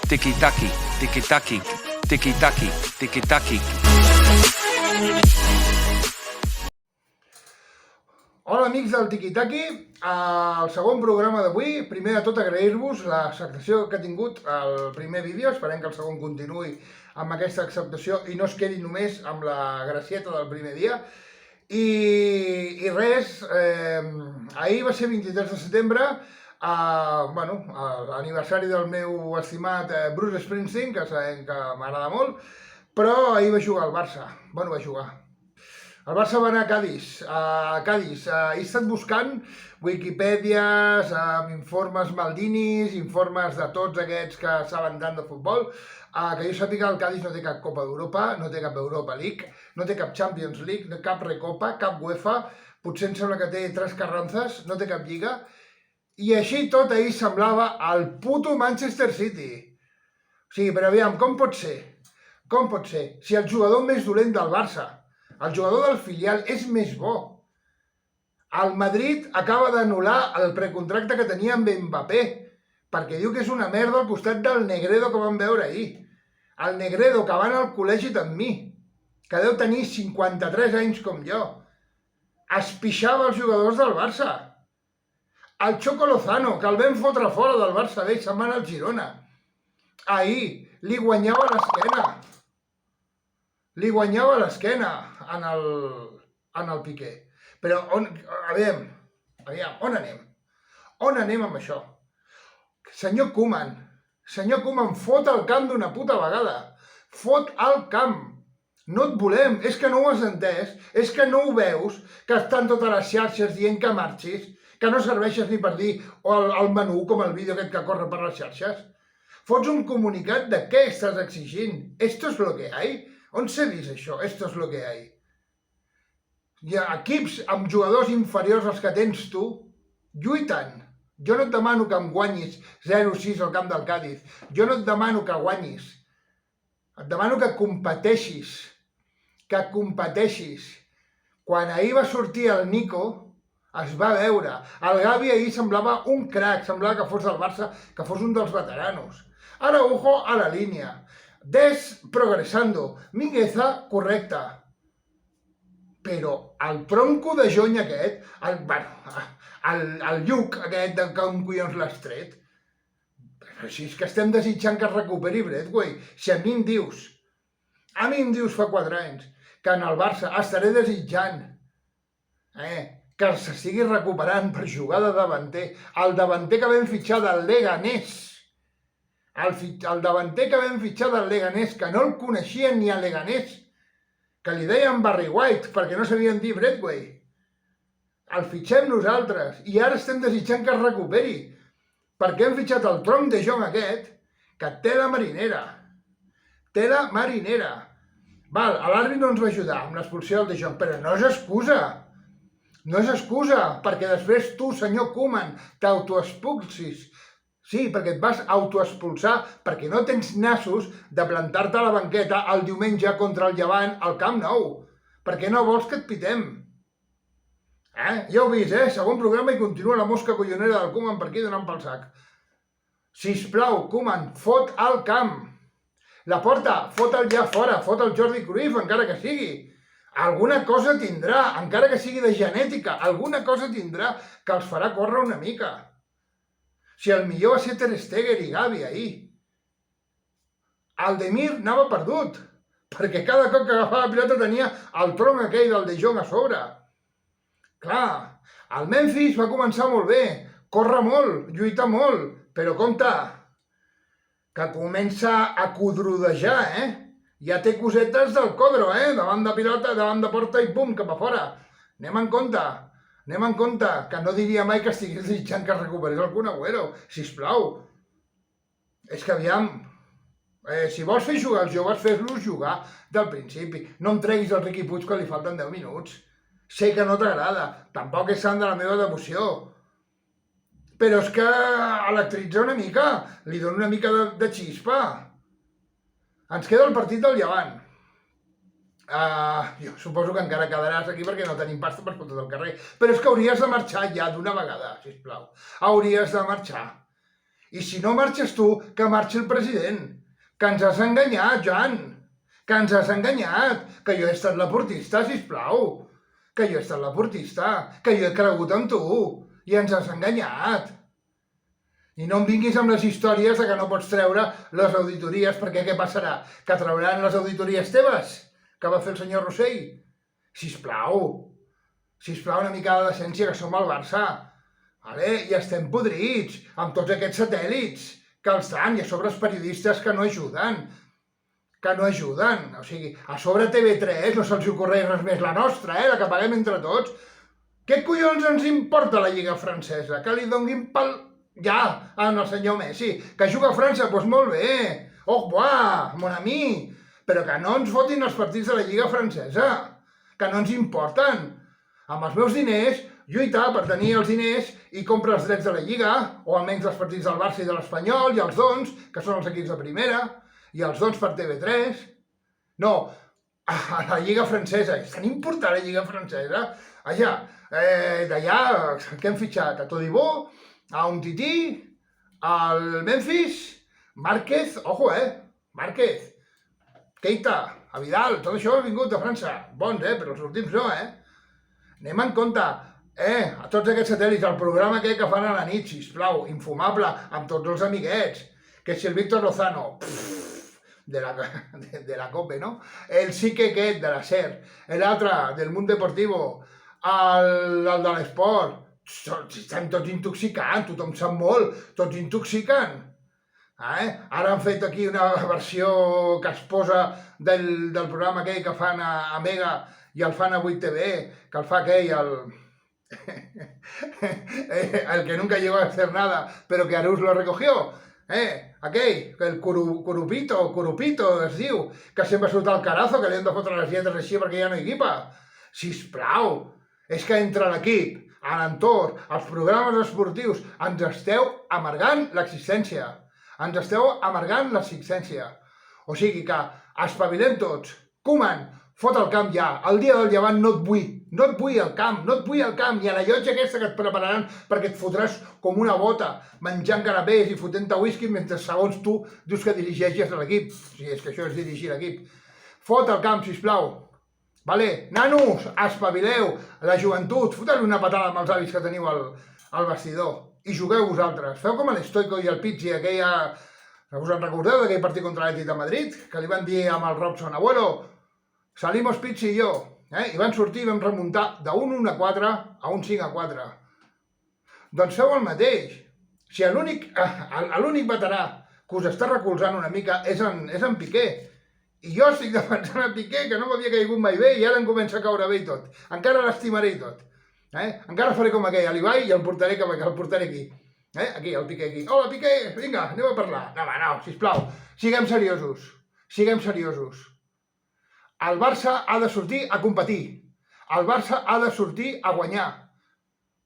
tiki-taki, tiki-taki, tiki-taki, tiki-taki. Hola amics del Tiki-Taki, el segon programa d'avui. Primer de tot agrair-vos l'acceptació que ha tingut el primer vídeo, esperem que el segon continuï amb aquesta acceptació i no es quedi només amb la gracieta del primer dia. I res, ahir va ser 23 de setembre, l'aniversari del meu estimat Bruce Springsteen, que sabem que m'agrada molt, però ahir va jugar al Barça, va jugar. El Barça va anar a Cádiz. He estat buscant Wikipèdies, informes Maldinis, informes de tots aquests que saben tant de futbol, que jo sàpiga el Cádiz no té cap Copa d'Europa, no té cap Europa League, no té cap Champions League, cap Recopa, cap UEFA, potser em sembla que té 3 Carranzas, no té cap lliga, i així tot ahir semblava el puto Manchester City. O sigui, però aviam, com pot ser? Com pot ser? Si el jugador més dolent del Barça, el jugador del filial, és més bo. El Madrid acaba d'anul·lar el precontracte que tenia amb Mbappé, perquè diu que és una merda al costat del Negredo que vam veure ahir. El Negredo que va anar al col·legi amb mi, que deu tenir 53 anys com jo, es pixava els jugadors del Barça. El Choco Lozano, que el vam fotre fora del Barça B, se'n va anar al Girona. Ahir li guanyava l'esquena. Li guanyava l'esquena en el Piqué. Però, aviam, on anem? On anem amb això? Senyor Koeman, fot el camp d'una puta vegada. Fot el camp. No et volem, és que no ho has entès, és que no ho veus, que estan totes les xarxes dient que marxis, que no serveixes ni per dir el menú, com el vídeo aquest que corre per les xarxes. Fots un comunicat de què estàs exigint. Esto es lo que hay. On s'ha vist això? Esto es lo que hay. Hi ha equips amb jugadors inferiors als que tens tu, lluiten. Jo no et demano que em guanyis 0-6 al camp del Cádiz. Jo no et demano que guanyis. Et demano que competeixis. Que competeixis. Quan ahir va sortir el Nico, es va veure. El Gavi ahir semblava un crac, semblava que fos del Barça, que fos un dels veteranos. Ara, ojo a la línia. Des progressando, Mingueza correcte, però el tronco de Jony aquest, el Lluc aquest de com collons l'has tret, però si és que estem desitjant que es recuperi Braithwaite. Si a mi em dius fa 4 anys que en el Barça estaré desitjant que s'estigui recuperant per jugar de davanter, el davanter que vam fitxar del Leganés, el davanter que vam fitxar del Leganés, que no el coneixien ni a Leganés, que li deien Barry White perquè no sabien dir Braithwaite. El fitxem nosaltres i ara estem desitjant que es recuperi, perquè hem fitxat el tronc de Jong aquest, que té la marinera. L'àrbit no ens va ajudar amb l'expulsió del De Jong, però no és excusa. No és excusa, perquè després tu, senyor Koeman, t'autoexpulsis. Sí, perquè et vas autoexpulsar, perquè no tens nassos de plantar-te a la banqueta el diumenge contra el Llevant al Camp Nou. Perquè no vols que et pitem. Ja heu vist, segon programa i continua la mosca collonera del Koeman per aquí donant pel sac. Sisplau, Koeman, fot al camp. La Porta, fot'l ja fora, fot el Jordi Cruyff, encara que sigui. Alguna cosa tindrà, encara que sigui de genètica, alguna cosa tindrà que els farà córrer una mica. Si el millor va ser Ter Stegen i Gavi ahir. Aldemir anava perdut, perquè cada cop que agafava la pilota tenia el tronc aquell del De Jong a sobre. Clar, el Memphis va començar molt bé, corre molt, lluita molt, però compte, que comença a codrodejar, Ja té cosetes del codro, davant de pilota, davant de porta i pum, cap a fora. Anem en compte, que no diria mai que estigués desitjant que es recuperés el Kun Agüero, sisplau. És que aviam, si vols fer jugar els joves, fes-los jugar del principi. No em treguis el Riqui Puig quan li falten 10 minuts. Sé que no t'agrada, tampoc és sant de la meva devoció. Però és que electritza una mica, li dona una mica de xispa. Ens queda el partit del Llevant. Jo suposo que encara quedaràs aquí perquè no tenim pasta per tot el carrer. Però és que hauries de marxar ja d'una vegada, sisplau. Hauries de marxar. I si no marxes tu, que marxi el president. Que ens has enganyat, Jan. Que ens has enganyat. Que jo he estat la portista, sisplau. Que jo he estat la portista. Que jo he cregut en tu. I ens has enganyat. I no em vinguis amb les històries de que no pots treure les auditories, perquè què passarà? Que trauran les auditories teves, que va fer el senyor Rossell? Sisplau, una mica de decència, que som al Barça. Vale? I estem podrits amb tots aquests satèl·lits que els dan, i a sobre els periodistes que no ajuden. O sigui, a sobre TV3 no se'ls ocorre res més, la nostra, la que paguem entre tots. Què collons ens importa la Lliga Francesa? Que li donguin pel... Ja, el senyor Messi, que juga a França, doncs molt bé, au revoir, mon ami, però que no ens fotin els partits de la Lliga Francesa, que no ens importen. Amb els meus diners, lluitar per tenir els diners i comprar els drets de la Lliga, o almenys els partits del Barça i de l'Espanyol, i els dons, que són els equips de primera, i els dons per TV3. No, a la Lliga Francesa, és tan important la Lliga Francesa. Allà, d'allà, què hem fitxat? A Todibó, a Umtiti, al Memphis, Márquez, ojo, Márquez, Keita, a Vidal, tot això ha vingut de França. Bons, però els últims no, Anem en compte, a tots aquests satèl·lits, el programa aquell que fan a la nit, sisplau, infumable, amb tots els amiguets, que si el Víctor Lozano, de la COPE, no? El Sique aquest, de la SER, l'altre, del Mundo Deportivo, el de l'Esport, estan tots intoxicant, tothom sap molt, tots intoxicant. Ara han fet aquí una versió que es posa del programa aquell que fan a Mega i el fan a 8TV, que el fa aquell, el que nunca llegó a hacer nada, pero que Arús lo recogió. Aquell, el Curupito, es diu, que sempre surt al carazo, que li hem de fotre les lletres així perquè ja no equipa. Sisplau, és que entre l'equip, a l'entorn, als programes esportius, ens esteu amargant l'existència. O sigui que espavilem tots. Koeman, fot el camp ja. El dia del Llevant no et vull al camp, i a la llotja aquesta que et prepararan perquè et fotràs com una bota, menjant canapés i fotent-te whisky mentre segons tu dius que dirigeixes l'equip. Si és que això és dirigir l'equip. Fot el camp, sisplau. Vale, nanos, espavileu, la joventut, foteu una patada amb els avis que teniu al vestidor i jugueu vosaltres. Feu com l'Stoico i el Pizzi, aquella... Us en recordeu d'aquell partit contra l'Atlètic de Madrid? Que li van dir amb el Robson, abuelo, salimos Pizzi i jo. I van sortir i vam remuntar d'un 1-4 a un 5-4. Doncs feu el mateix. Si l'únic veterà que us està recolzant una mica és en Piqué. I jo estic defensant a Piqué, que no m'havia caigut mai bé, i ara em comença a caure bé i tot. Encara l'estimaré i tot. Encara faré com aquell, a l'Ibai, i el portaré aquí. Aquí, el Piqué aquí. Hola, Piqué, vinga, anem a parlar. No, sisplau, siguem seriosos. El Barça ha de sortir a competir. El Barça ha de sortir a guanyar.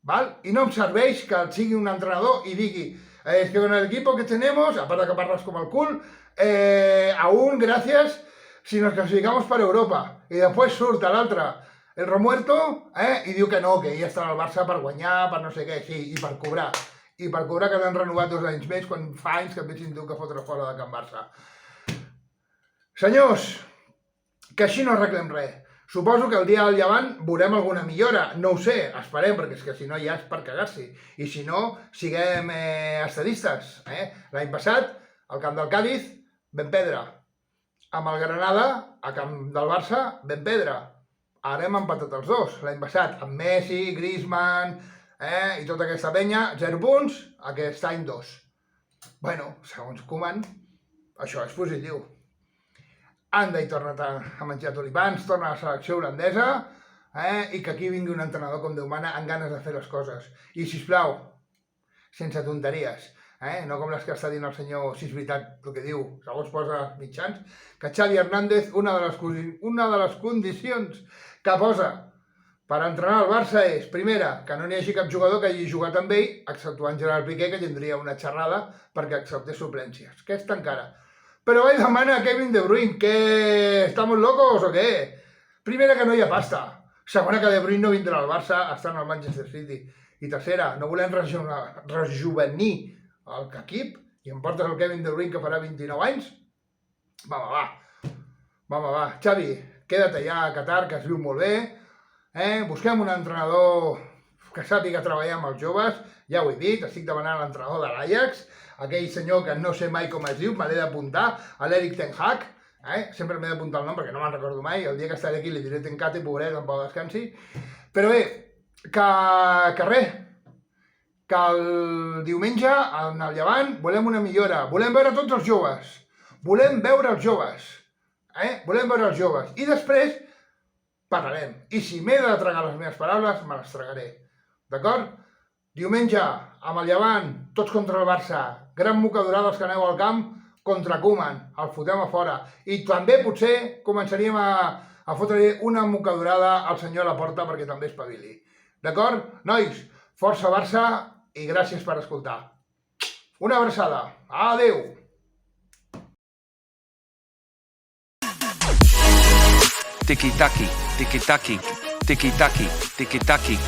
¿Val? I no em serveix que sigui un entrenador i digui es que con el equipo que tenemos, aparte que parlas como el cul, aún gracias si nos clasificamos para Europa. I després surt l'altre, el Romuerto, i diu que no, que ell està al Barça per guanyar, per no sé què, sí, i per cobrar. I per cobrar que t'han renovat 2 anys més quan fa anys que et veig tu que fotre fora de Can Barça. Senyors, que així no arreglem res. Suposo que el dia del Llevant veurem alguna millora, no ho sé, esperem, perquè és que si no ja és per cagar-s'hi. I si no, siguem estadistes. L'any passat, al camp del Cádiz, ben pedra. Amb el Granada, al camp del Barça, ben pedra. Ara hem empatat els dos. L'any passat, amb Messi, Griezmann, i tota aquesta penya, 0 punts, aquest any 2. Bueno, segons Koeman, això és positiu. Anda i torna a menjar tulipans, torna a la selecció holandesa, i que aquí vingui un entrenador com Déu mana amb ganes de fer les coses. I, sisplau, sense tonteries, no com les que està dient el senyor, si és veritat el que diu, segons posa mitjans, que Xavi Hernández, una de les condicions que posa per entrenar el Barça és, primera, que no n'hi hagi cap jugador que hagi jugat amb ell, exceptuant Gerard Piqué, que tindria una xerrada perquè acceptés suplències. Aquesta encara. Però ell demana a Kevin De Bruyne, que estamos locos o què? Primera, que no hi ha pasta. Segona, que De Bruyne no vindrà al Barça, està en el Manchester City. I tercera, no volem rejuvenir al equip, i em portes el Kevin De Bruyne, que farà 29 anys? Va. Xavi, queda't allà a Qatar, que es viu molt bé. Busquem un entrenador que sàpiga treballar amb els joves. Ja ho he dit, estic demanant l'entrenador de l'Ajax, aquell senyor que no sé mai com es diu, me l'he d'apuntar, a l'Eric Ten Hag. Sempre m'he d'apuntar el nom perquè no me'n recordo mai. El dia que estaré aquí li diré Tencate, pobret, en pau descansi. Però bé, que res, que el diumenge en el Llevant volem una millora, volem veure tots els joves, volem veure els joves, i després parlarem, i si m'he de tragar les meves paraules, me les tragaré, d'acord? Diumenge, amb el Llevant, tots contra el Barça, gran mocadorada els que aneu al camp, contra Koeman, el fotem a fora, i també potser començaríem a fotre una mocadorada al senyor a la porta perquè també espavili, d'acord? Nois, força Barça, i gràcies per escoltar. Una abraçada. Adeu. Tiki-taki, tiki-taki, tiki-taki, tiki-taki.